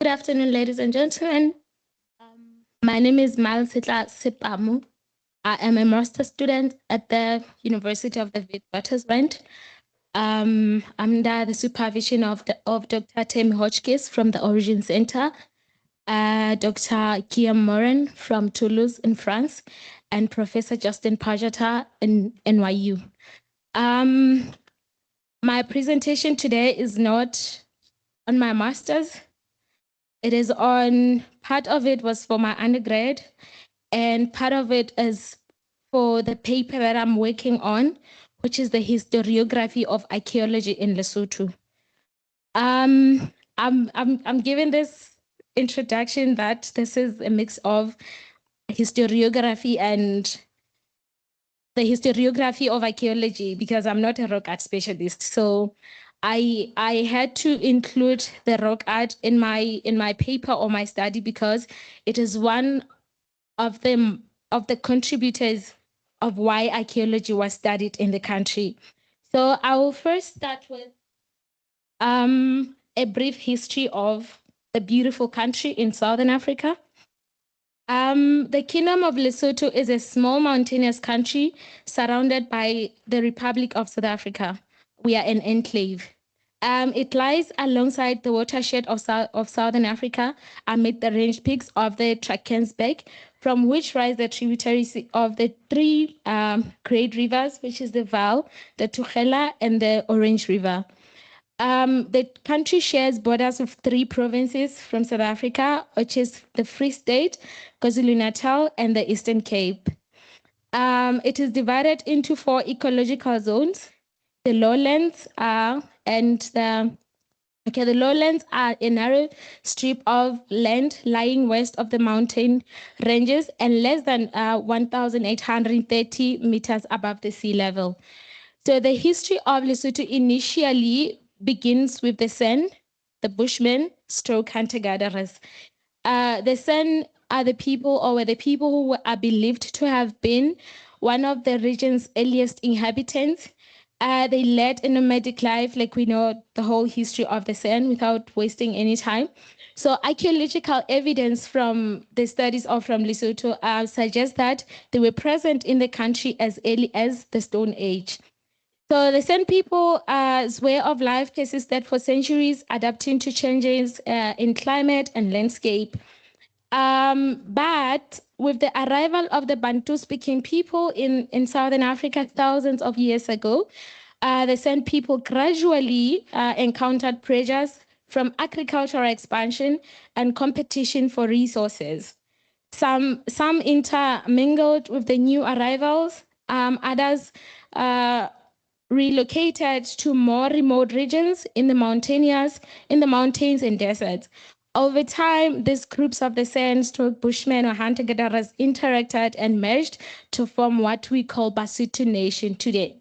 Good afternoon, ladies and gentlemen. My name is Malesetla Alice Sepamo. I am a master's student at the University of the Witwatersrand. Under the supervision of Dr. Tim Hotchkiss from the Origin Center, Dr. Guillaume Morin from Toulouse in France, and Professor Justin Pajata in NYU. My presentation today is not on my master's. It is on, part of it was for my undergrad, and part of it is for the paper that I'm working on, which is the historiography of archaeology in Lesotho. I'm giving this introduction that this is a mix of historiography and the historiography of archaeology, because I'm not a rock art specialist. So I had to include the rock art in my paper or my study because it is one of the contributors of why archaeology was studied in the country. So I will first start with a brief history of the beautiful country in Southern Africa. The Kingdom of Lesotho is a small mountainous country surrounded by the Republic of South Africa. We are an enclave. It lies alongside the watershed of Southern Africa amid the range peaks of the Drakensberg, from which rise the tributaries of the three great rivers, which is the Vaal, the Tugela, and the Orange River. The country shares borders with three provinces from South Africa, which is the Free State, KwaZulu-Natal, and the Eastern Cape. It is divided into 4 ecological zones. The lowlands are the lowlands are a narrow strip of land lying west of the mountain ranges and less than 1,830 meters above the sea level. So the history of Lesotho initially begins with the San, the Bushmen, stroke hunter-gatherers. The San are the people, or were the people who are believed to have been one of the region's earliest inhabitants. They led a nomadic life, like we know the whole history of the San, without wasting any time. So archaeological evidence from the studies of from Lesotho suggests that they were present in the country as early as the Stone Age. So the San people's way of life persisted for centuries, adapting to changes in climate and landscape. But with the arrival of the Bantu-speaking people in Southern Africa thousands of years ago, the San people gradually encountered pressures from agricultural expansion and competition for resources. Some intermingled with the new arrivals, others relocated to more remote regions in the mountains and deserts. Over time, these groups of the San, Bushmen, or hunter-gatherers interacted and merged to form what we call Basotho Nation today.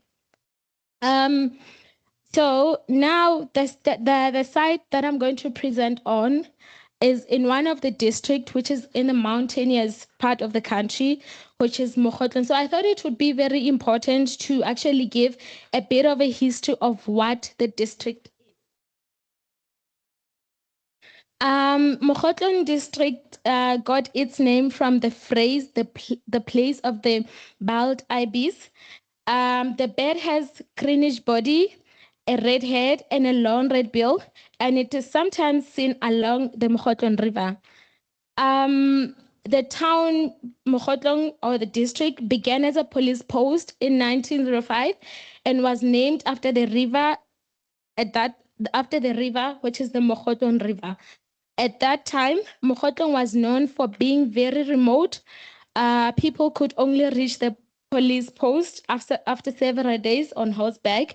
So now the site that I'm going to present on is in one of the districts, which is in the mountainous part of the country, which is Mokhotlong. So I thought it would be very important to actually give a bit of a history of what the district is. Mokhotlong district got its name from the phrase, the place of the bald ibis. The bird has greenish body, a red head, and a long red bill, and it is sometimes seen along the Mokhotlong River. The town Mokhotlong, or the district, began as a police post in 1905 and was named after the river which is the Mokhotlong River. At that time, Mokhotlong was known for being very remote. People could only reach the police post after several days on horseback.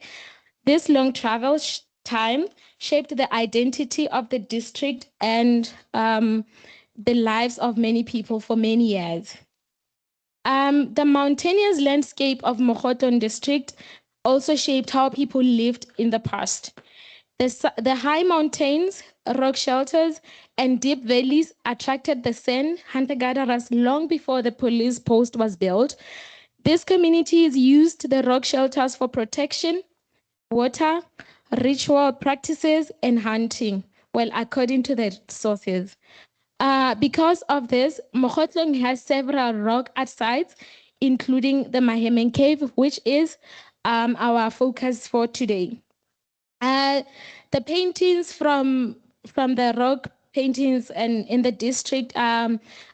This long travel time shaped the identity of the district and the lives of many people for many years. The mountainous landscape of Mokhotlong district also shaped how people lived in the past. The high mountains, rock shelters, and deep valleys attracted the San hunter-gatherers long before the police post was built. These communities used the rock shelters for protection, water, ritual practices, and hunting, well, according to the sources. Because of this, Mokhotlong has several rock art sites, including the Mahemeng Cave, which is our focus for today. The paintings from the rock paintings and in the district,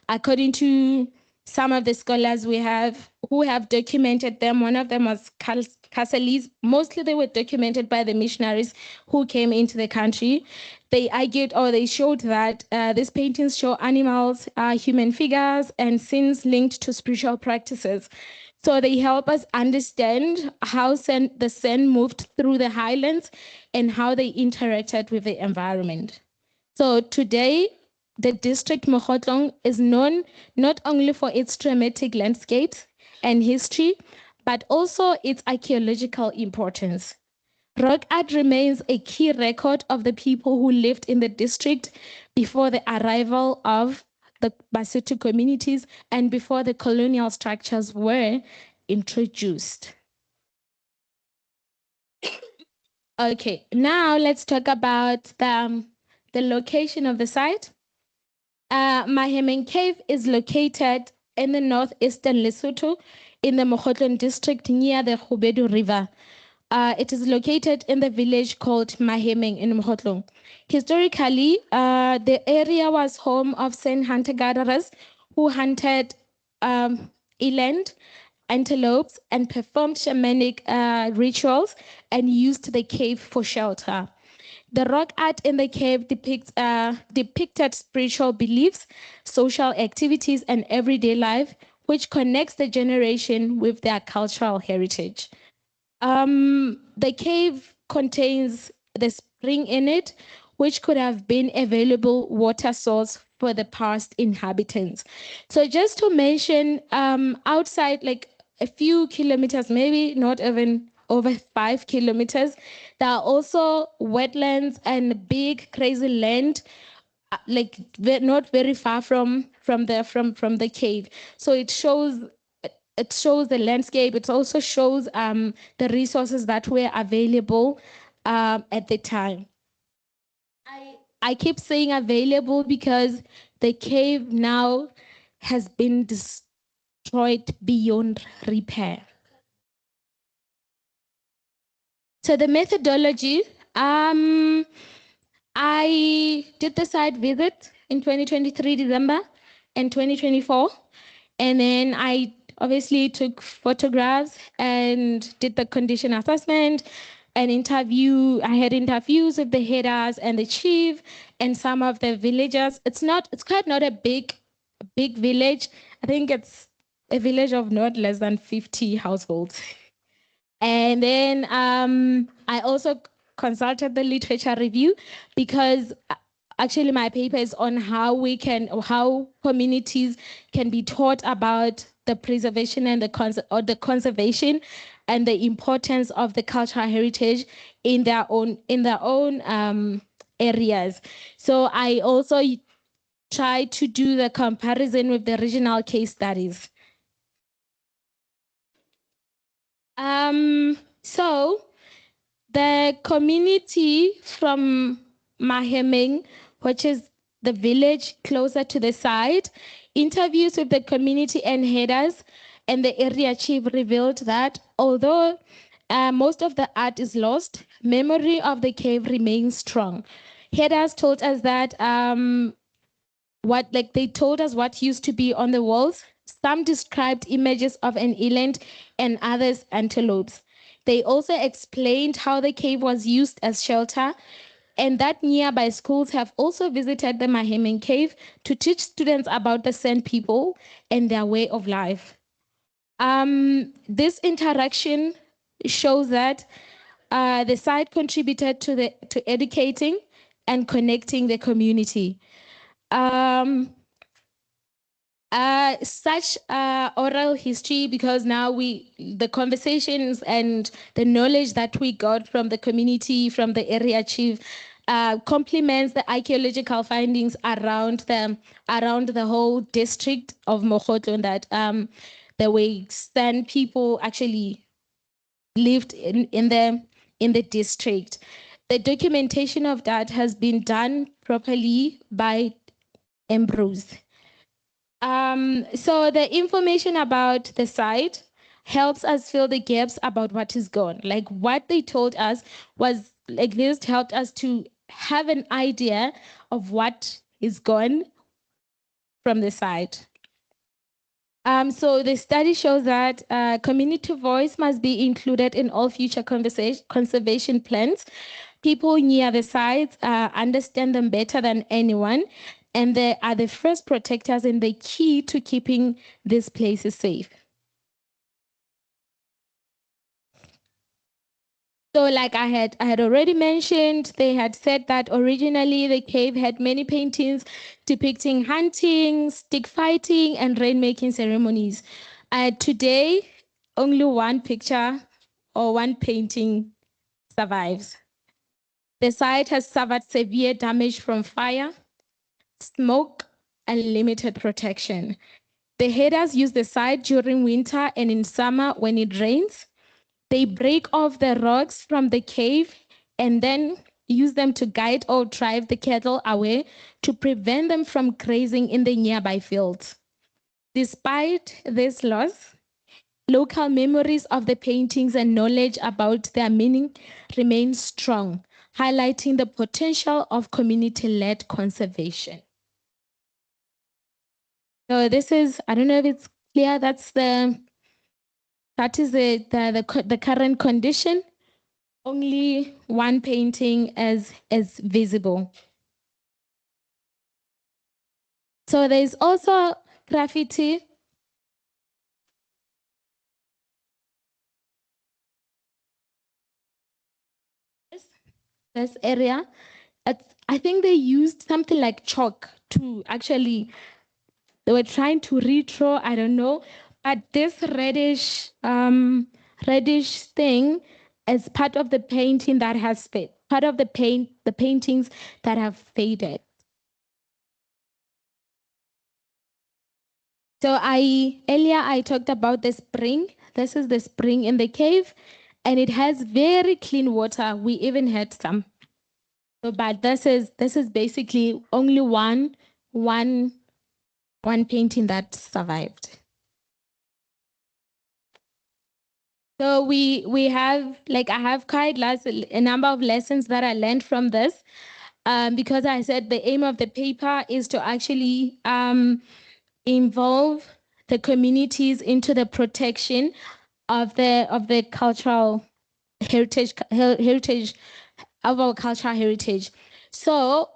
according to some of the scholars we have who have documented them. One of them was Casalis. Mostly they were documented by the missionaries who came into the country. They argued or they showed that these paintings show animals, human figures, and scenes linked to spiritual practices. So they help us understand how the sand moved through the highlands and how they interacted with the environment. So today, the district Mokhotlong is known not only for its dramatic landscapes and history, but also its archaeological importance. Rock art remains a key record of the people who lived in the district before the arrival of the Basotho communities and before the colonial structures were introduced. Okay, now let's talk about the location of the site. Mahemeng Cave is located in the northeastern Lesotho in the Mokhotlong district near the Khubedu River. It is located in the village called Mahemeng in Mokhotlong. Historically, the area was home of sand hunter-gatherers who hunted eland, antelopes, and performed shamanic rituals and used the cave for shelter. The rock art in the cave depicted spiritual beliefs, social activities, and everyday life, which connects the generation with their cultural heritage. The cave contains the spring in it, which could have been available water source for the past inhabitants. So just to mention, outside like a few kilometers, maybe not even over 5 kilometers, there are also wetlands and big crazy land like not very far from the cave. So it shows the landscape. It also shows the resources that were available at the time. I keep saying available because the cave now has been destroyed beyond repair. So the methodology, I did the site visit in 2023 December and 2024, and then I obviously took photographs and did the condition assessment and I had interviews with the headers and the chief and some of the villagers. It's quite not a big village. I think it's a village of not less than 50 households. And then I also consulted the literature review because actually my paper is on how communities can be taught about the preservation and the conservation and the importance of the cultural heritage in their own areas. So I also tried to do the comparison with the regional case studies. So the community from Mahemeng, which is the village closer to the site, interviews with the community and headers and the area chief revealed that although most of the art is lost, memory of the cave remains strong. Headers told us that they told us what used to be on the walls. Some described images of an eland and others antelopes. They also explained how the cave was used as shelter and that nearby schools have also visited the Mahemeng Cave to teach students about the Sand people and their way of life. This interaction shows that the site contributed to educating and connecting the community. Such oral history, because now the conversations and the knowledge that we got from the community, from the area chief, complements the archaeological findings around the whole district of Mokhotlong, that the way Sand people actually lived in the district. The documentation of that has been done properly by Ambrose. So the information about the site helps us fill the gaps about what is gone. Like what they told us was like this helped us to have an idea of what is gone from the site. So the study shows that community voice must be included in all future conservation plans. People near the sites understand them better than anyone, and they are the first protectors and the key to keeping these places safe. So like I had already mentioned, they had said that originally the cave had many paintings depicting hunting, stick fighting, and rainmaking ceremonies. Today, only one picture or one painting survives. The site has suffered severe damage from fire, smoke, and limited protection. The herders use the site during winter and in summer when it rains. They break off the rocks from the cave and then use them to guide or drive the cattle away to prevent them from grazing in the nearby fields. Despite this loss, local memories of the paintings and knowledge about their meaning remain strong, highlighting the potential of community-led conservation. So this is, I don't know if it's clear, that is the current condition. Only one painting is visible. So there's also graffiti. This area, I think they used something like chalk to actually, they were trying to redraw, I don't know, but this reddish thing is part of the painting that has faded, part of the paintings that have faded. So earlier I talked about the spring. This is the spring in the cave, and it has very clean water. We even had some. So, but this is basically only one painting that survived. So we have, like, I have quite a number of lessons that I learned from this, because I said the aim of the paper is to actually involve the communities into the protection of the cultural heritage of our cultural heritage. So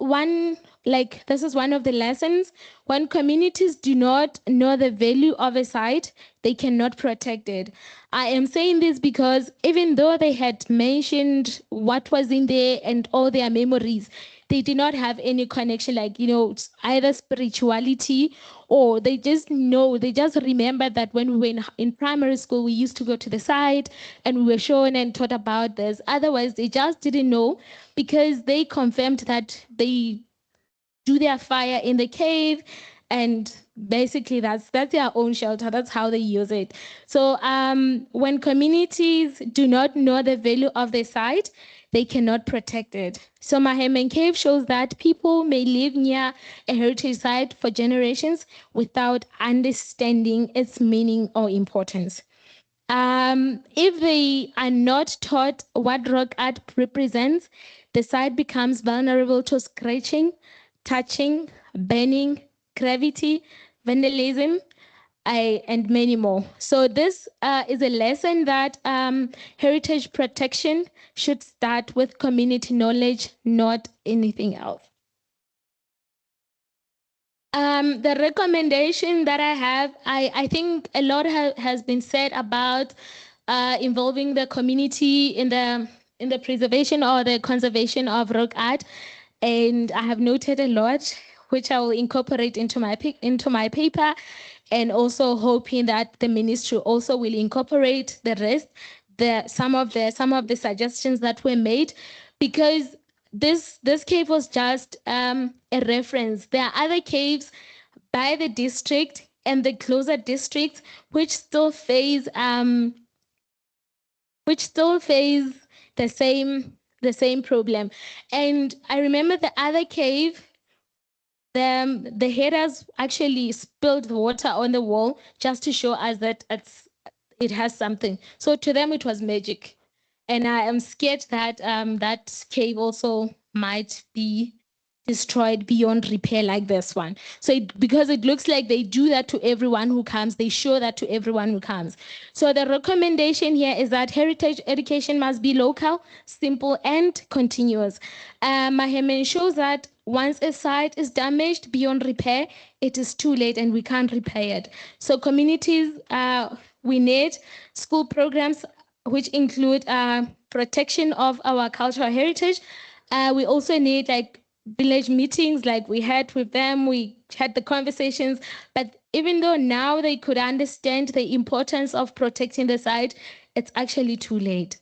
this is one of the lessons. When communities do not know the value of a site, they cannot protect it. I am saying this because even though they had mentioned what was in there and all their memories, they did not have any connection, like, either spirituality, or they just remember that when we were in primary school, we used to go to the site and we were shown and taught about this. Otherwise, they just didn't know, because they confirmed that they do their fire in the cave, and basically that's their own shelter. That's how they use it. So when communities do not know the value of the site, they cannot protect it. So Mahemeng Cave shows that people may live near a heritage site for generations without understanding its meaning or importance. If they are not taught what rock art represents, the site becomes vulnerable to scratching, touching, burning, gravity, vandalism, and many more. So this is a lesson that heritage protection should start with community knowledge, not anything else. The recommendation that I have, I think a lot has been said about involving the community in the preservation or the conservation of rock art, and I have noted a lot, which I will incorporate into my paper, and also hoping that the ministry also will incorporate the rest, some of the suggestions that were made, because this cave was just a reference. There are other caves by the district and the closer districts which still face the same the same problem. And I remember the other cave, the headers actually spilled the water on the wall just to show us that it has something. So to them, it was magic. And I am scared that that cave also might be destroyed beyond repair like this one. So because it looks like they do that to everyone who comes, they show that to everyone who comes. So the recommendation here is that heritage education must be local, simple, and continuous. Mahemeng shows that once a site is damaged beyond repair, it is too late and we can't repair it. So communities, we need school programs which include protection of our cultural heritage. We also need like village meetings like we had with them. We had the conversations, but even though now they could understand the importance of protecting the site, it's actually too late.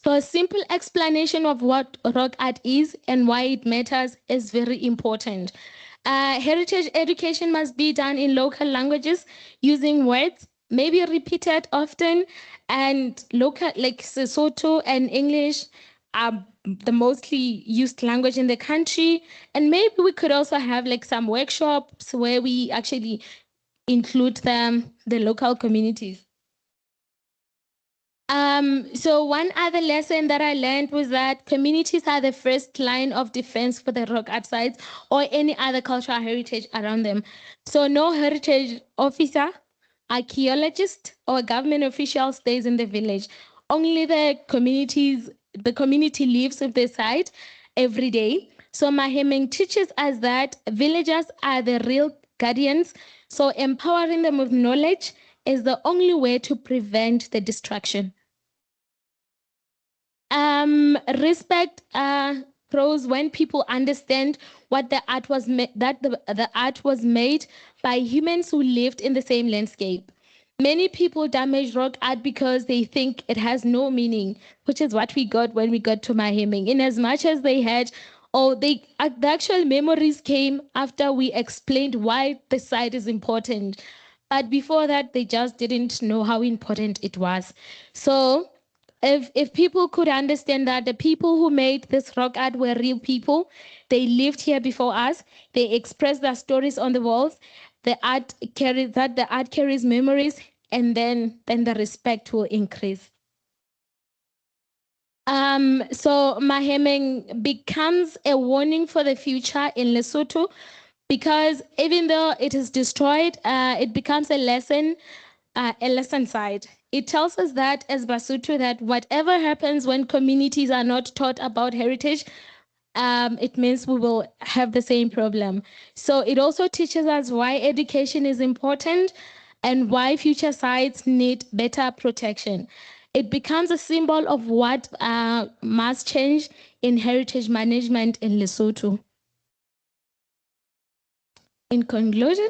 So a simple explanation of what rock art is and why it matters is very important. Heritage education must be done in local languages using words, maybe repeated often, and local like Sesotho and English are the mostly used language in the country. And maybe we could also have like some workshops where we actually include the local communities. So one other lesson that I learned was that communities are the first line of defense for the rock art sites or any other cultural heritage around them. So no heritage officer, archaeologist, or government official stays in the village. Only the community lives with the site every day. So Mahemeng teaches us that villagers are the real guardians. So empowering them with knowledge is the only way to prevent the destruction. Respect grows when people understand what the art was that the art was made by humans who lived in the same landscape. Many people damage rock art because they think it has no meaning, which is what we got when we got to Mahemeng. In as much as they had, or the actual memories came after we explained why the site is important. But before that, they just didn't know how important it was. So if people could understand that the people who made this rock art were real people, they lived here before us, they expressed their stories on the walls, the art carries memories, and then the respect will increase. So Mahemeng becomes a warning for the future in Lesotho, because even though it is destroyed, it becomes a lesson side. It tells us that as Basotho that whatever happens when communities are not taught about heritage, it means we will have the same problem. So it also teaches us why education is important and why future sites need better protection. It becomes a symbol of what must change in heritage management in Lesotho. In conclusion,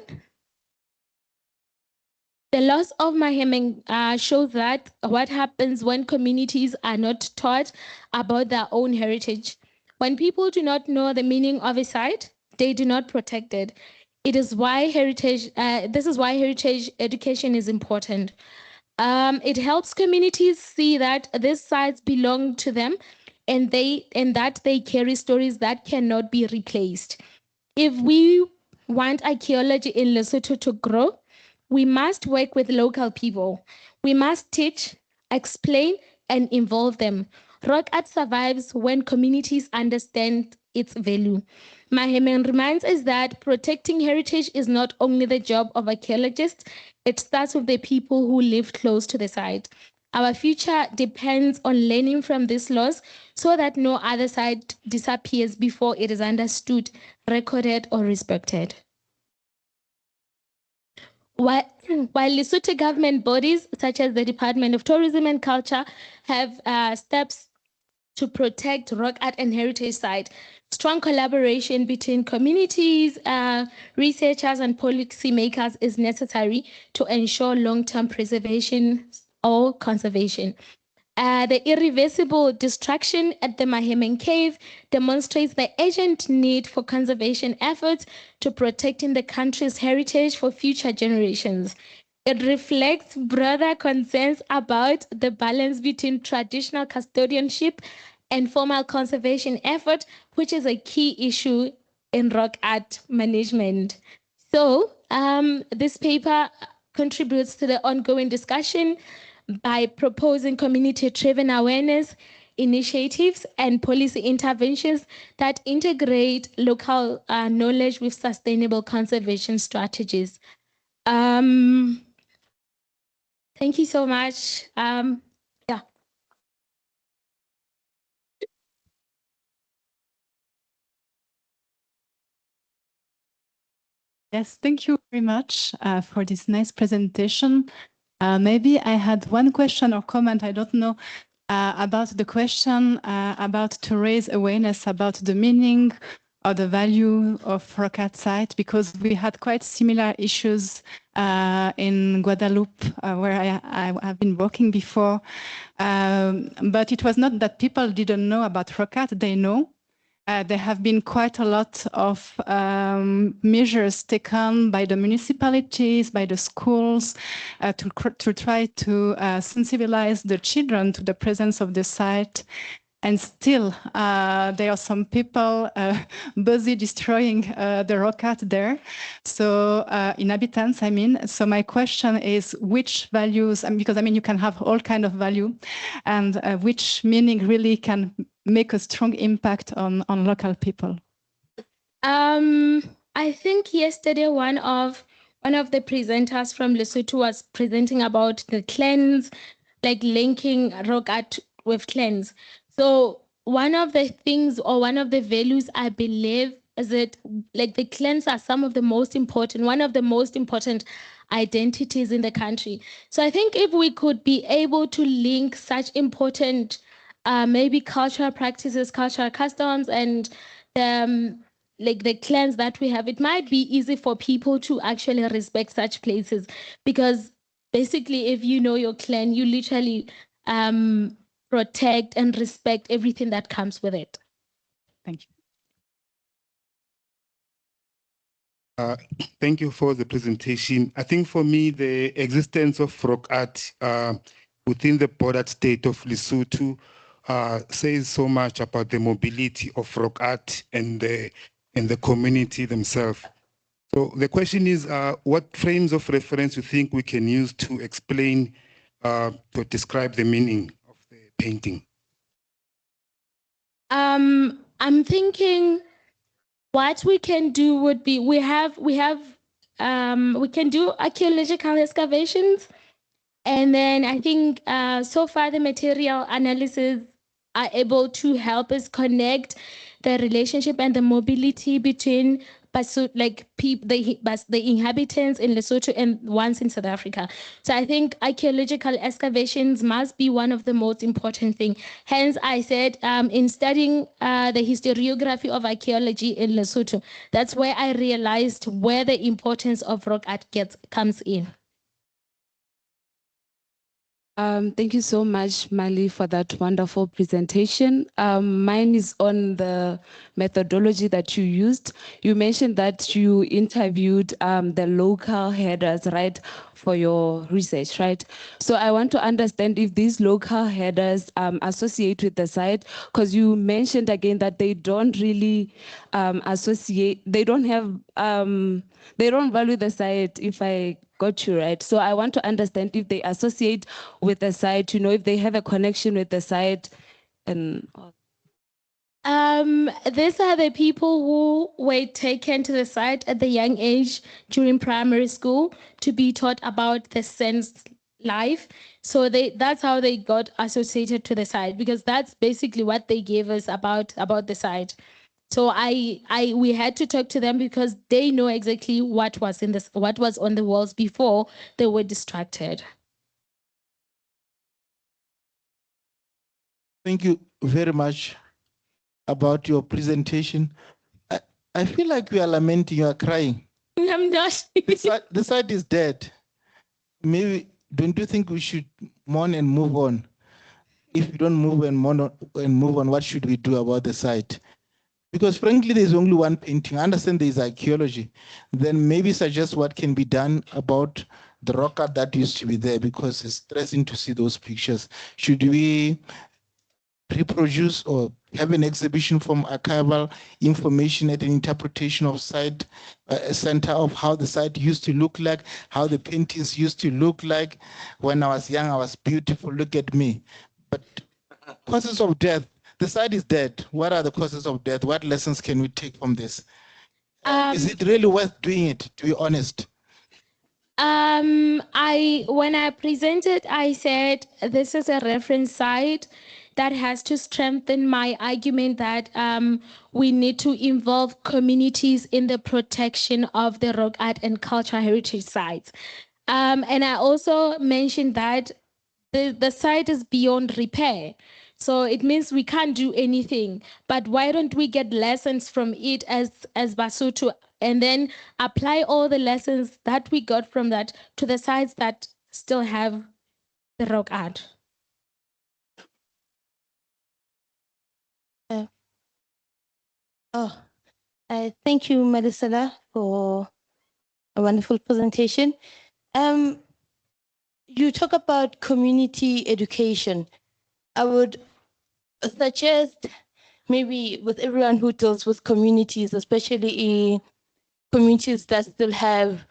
the loss of Mahemeng shows that what happens when communities are not taught about their own heritage. When people do not know the meaning of a site, they do not protect it. It is why heritage. This is why heritage education is important. It helps communities see that these sites belong to them, and that they carry stories that cannot be replaced. If we want archaeology in Lesotho to grow, we must work with local people. We must teach, explain, and involve them. Rock art survives when communities understand its value. Mahemeng reminds us that protecting heritage is not only the job of archaeologists, it starts with the people who live close to the site. Our future depends on learning from this loss so that no other site disappears before it is understood, recorded, or respected. While Lesotho government bodies such as the Department of Tourism and Culture have steps to protect rock art and heritage site, strong collaboration between communities, researchers, and policymakers is necessary to ensure long-term preservation or conservation. The irreversible destruction at the Mahemeng Cave demonstrates the urgent need for conservation efforts to protecting the country's heritage for future generations. It reflects broader concerns about the balance between traditional custodianship and formal conservation effort, which is a key issue in rock art management. So this paper contributes to the ongoing discussion by proposing community-driven awareness initiatives and policy interventions that integrate local knowledge with sustainable conservation strategies. Thank you so much. Yeah. Yes, thank you very much for this nice presentation. Maybe I had one question or comment, I don't know, about the question about to raise awareness about the meaning or the value of rock art site, because we had quite similar issues in Guadeloupe, where I have been working before. But it was not that people didn't know about rock art, they know. There have been quite a lot of measures taken by the municipalities, by the schools, to try to sensibilize the children to the presence of the site. And still, there are some people busy destroying the rock art there. So inhabitants, I mean. So my question is, which values, because I mean, you can have all kind of value, and which meaning really can make a strong impact on local people? I think yesterday one of the presenters from Lesotho was presenting about the clans, like linking rock art with clans. So one of the things or one of the values I believe is that like the clans are some of the most important, one of the most important identities in the country. So I think if we could be able to link such important maybe cultural practices, cultural customs, and like the clans that we have, it might be easy for people to actually respect such places, because basically if you know your clan, you literally protect and respect everything that comes with it. Thank you. Thank you for the presentation. I think for me, the existence of rock art within the border state of Lesotho says so much about the mobility of rock art and the community themselves. So the question is, what frames of reference you think we can use to explain, to describe the meaning of the painting? I'm thinking what we can do would be, we can do archaeological excavations, and then I think so far the material analysis are able to help us connect the relationship and the mobility between like the inhabitants in Lesotho and ones in South Africa. So I think archaeological excavations must be one of the most important things. Hence, I said in studying the historiography of archaeology in Lesotho, that's where I realized where the importance of rock art comes in. Thank you so much, Mali, for that wonderful presentation. Mine is on the methodology that you used. You mentioned that you interviewed the local headers, right, for your research, right? So I want to understand if these local headers associate with the site, because you mentioned again that they don't really associate, they don't have, they don't value the site, if I got you right. So I want to understand if they associate with the site, you know, if they have a connection with the site. And these are the people who were taken to the site at the young age during primary school to be taught about the sense life. So that's how they got associated to the site, because that's basically what they gave us about the site. So we had to talk to them because they know exactly what was on the walls before they were distracted. Thank you very much about your presentation. I feel like you are lamenting, you are crying. I'm not. The site is dead. Maybe, don't you think we should mourn and move on? If we don't move and move on, what should we do about the site? Because frankly, there's only one painting. I understand there's archaeology. Then maybe suggest what can be done about the rock art that used to be there, because it's stressing to see those pictures. Should we reproduce or have an exhibition from archival information at an interpretation of site, a center of how the site used to look like, how the paintings used to look like. When I was young, I was beautiful, look at me. But causes of death, the site is dead. What are the causes of death? What lessons can we take from this? Is it really worth doing it, to be honest? When I presented, I said this is a reference site that has to strengthen my argument that we need to involve communities in the protection of the rock art and cultural heritage sites. And I also mentioned that the site is beyond repair. So it means we can't do anything. But why don't we get lessons from it as Basotho and then apply all the lessons that we got from that to the sites that still have the rock art? Thank you, Malesetla, for a wonderful presentation. You talk about community education. I would suggest maybe with everyone who deals with communities, especially in communities that still have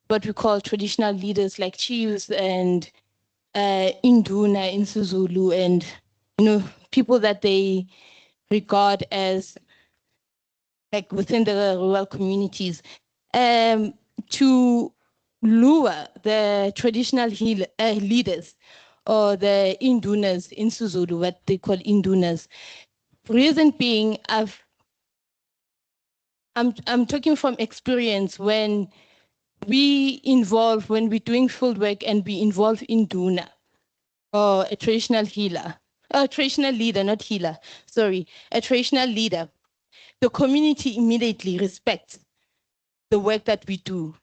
what we call traditional leaders like chiefs and Induna in Suzulu, and people that they regard as like within the rural communities, to lure the traditional leaders or the Indunas in Suzulu, what they call Indunas. Reason being, I'm talking from experience. When we're doing field work and we involve Induna or a traditional leader, not healer, sorry, a traditional leader, the community immediately respects the work that we do.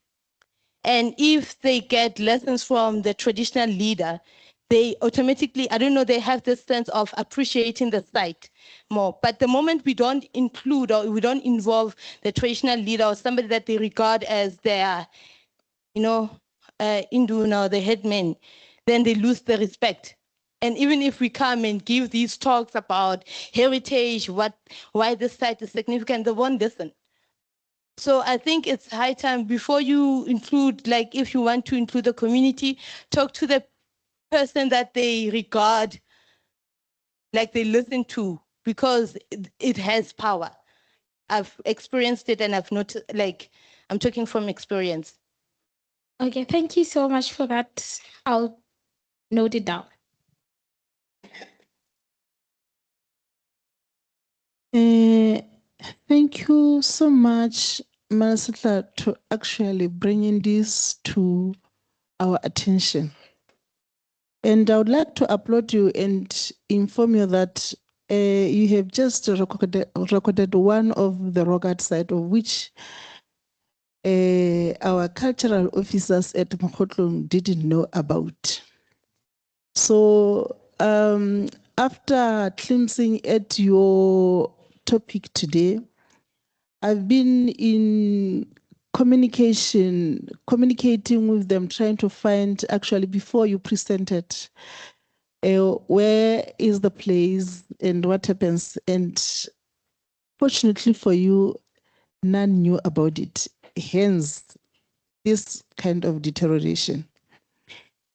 And if they get lessons from the traditional leader, they automatically, I don't know, they have this sense of appreciating the site more. But the moment we don't include or we don't involve the traditional leader or somebody that they regard as their, Induna or the headman, then they lose the respect. And even if we come and give these talks about heritage, why this site is significant, they won't listen. So I think it's high time, before you include, like if you want to include the community, talk to the person that they regard, like they listen to, because it has power. I've experienced it and I've noticed, like I'm talking from experience. Okay, thank you so much for that. I'll note it down. Thank you so much, Malesetla, to actually bringing this to our attention. And I would like to applaud you and inform you that you have just recorded one of the rock art site, of which our cultural officers at Mokhotlong didn't know about. So after glimpsing at your topic today, I've been in communicating with them, trying to find, actually before you presented, where is the place and what happens. And fortunately for you, none knew about it. Hence, this kind of deterioration.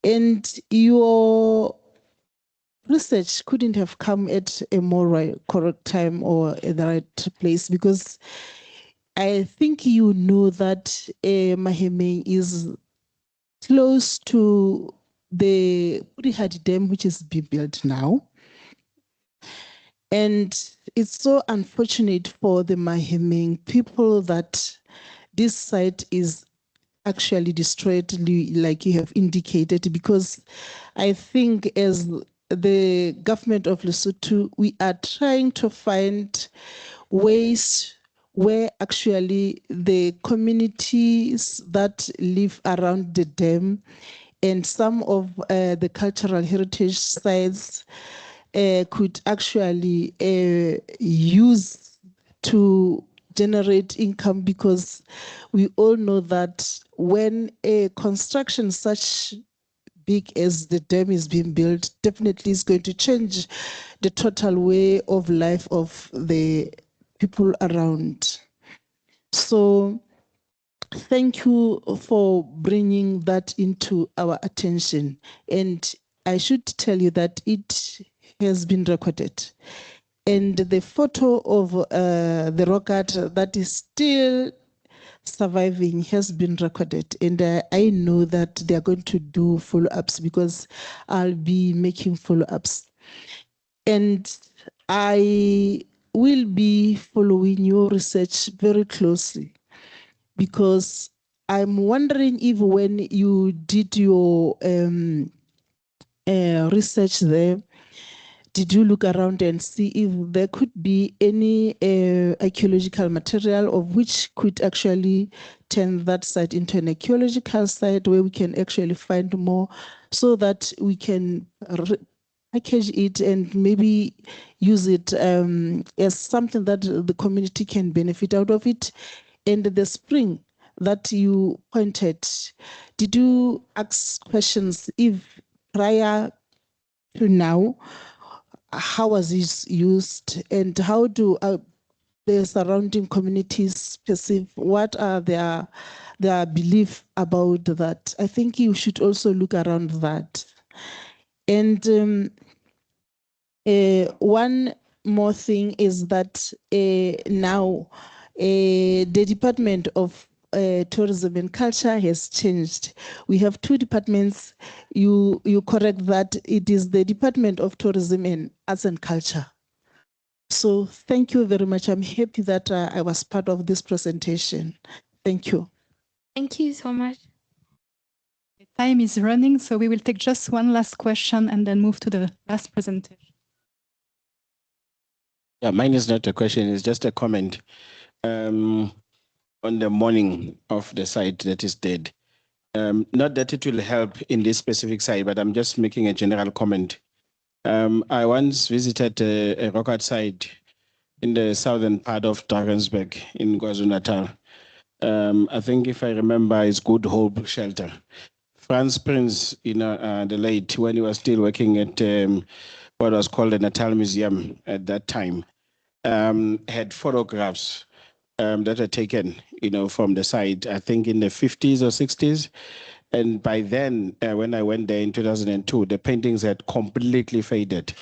And your research couldn't have come at a more correct time or at the right place, because I think you know that Mahemeng is close to the Urihadi Dam, which is being built now. And it's so unfortunate for the Mahemeng people that this site is actually destroyed, like you have indicated, because I think as the government of Lesotho, we are trying to find ways where actually the communities that live around the dam and some of the cultural heritage sites could actually use to generate income, because we all know that when a construction such big as the dam is being built, definitely is going to change the total way of life of the people around. So thank you for bringing that into our attention. And I should tell you that it has been recorded. And the photo of the rock art that is still surviving has been recorded. And I know that they are going to do follow-ups because I'll be making follow-ups. And I will be following your research very closely, because I'm wondering if when you did your research there, did you look around and see if there could be any archaeological material of which could actually turn that site into an archaeological site where we can actually find more, so that we can package it and maybe use it as something that the community can benefit out of it? And the spring that you pointed, did you ask questions if prior to now, how was it used, and how do the surrounding communities perceive? What are their belief about that? I think you should also look around that. And one more thing is that now the Department of Tourism and Culture has changed. We have two departments. You correct that it is the Department of Tourism and Arts and Culture. So thank you very much. I'm happy that I was part of this presentation. Thank you. Thank you so much. Time is running, so we will take just one last question and then move to the last presentation. Yeah, mine is not a question, it's just a comment. On the morning of the site that is dead. Not that it will help in this specific site, but I'm just making a general comment. I once visited a rock art site in the southern part of Drakensberg in KwaZulu-Natal. I think if I remember, it's Good Hope Shelter. Franz Prinz, the late, when he was still working at what was called the Natal Museum at that time, had photographs that are taken, from the site, I think in the 50s or 60s. And by then, when I went there in 2002, the paintings had completely faded.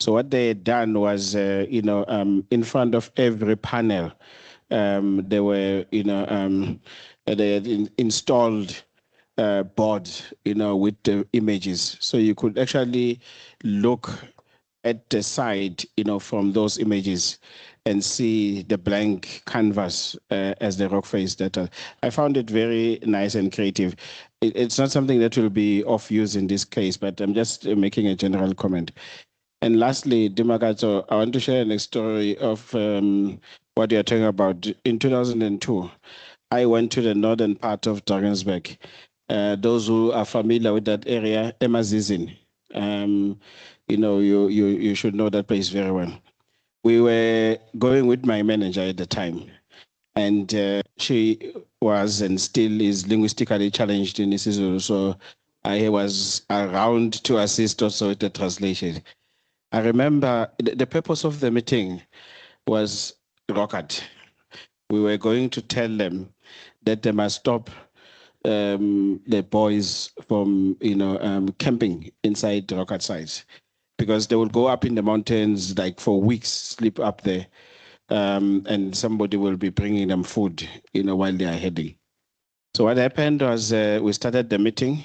So what they had done was, in front of every panel, they were, they had installed boards, with the images. So you could actually look at the side, from those images and see the blank canvas as the rock face data. I found it very nice and creative. It's not something that will be of use in this case, but I'm just making a general comment. And lastly, Dimakato, I want to share a story of what you're talking about. In 2002, I went to the northern part of Drakensberg. Those who are familiar with that area, Emazizin, you should know that place very well. We were going with my manager at the time, and she was and still is linguistically challenged in isiZulu, so I was around to assist also with the translation. I remember the purpose of the meeting was rock art. We were going to tell them that they must stop the boys from camping inside rock art sites, because they will go up in the mountains like for weeks, sleep up there, and somebody will be bringing them food, while they are heading. So what happened was we started the meeting.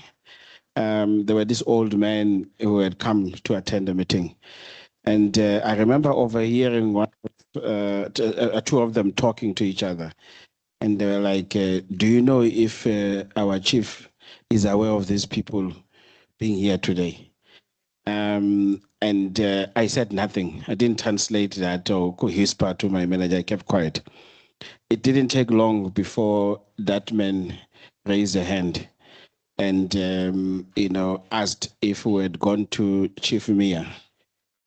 There were these old men who had come to attend the meeting. And I remember overhearing two of them talking to each other. And they were like, do you know if our chief is aware of these people being here today? And I said nothing. I didn't translate that or whisper to my manager. I kept quiet. It didn't take long before that man raised a hand and asked if we had gone to Chief Mia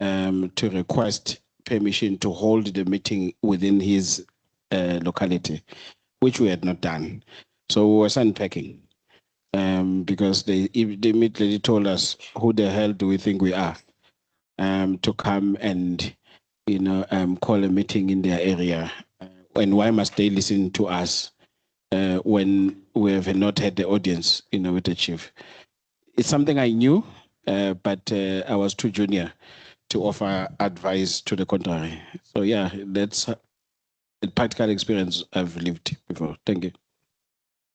to request permission to hold the meeting within his locality, which we had not done. So we were unpacking because they immediately told us, who the hell do we think we are, to come and, call a meeting in their area. And why must they listen to us when we have not had the audience, with the chief? It's something I knew, but I was too junior to offer advice to the contrary. So yeah, that's a practical experience I've lived before. Thank you.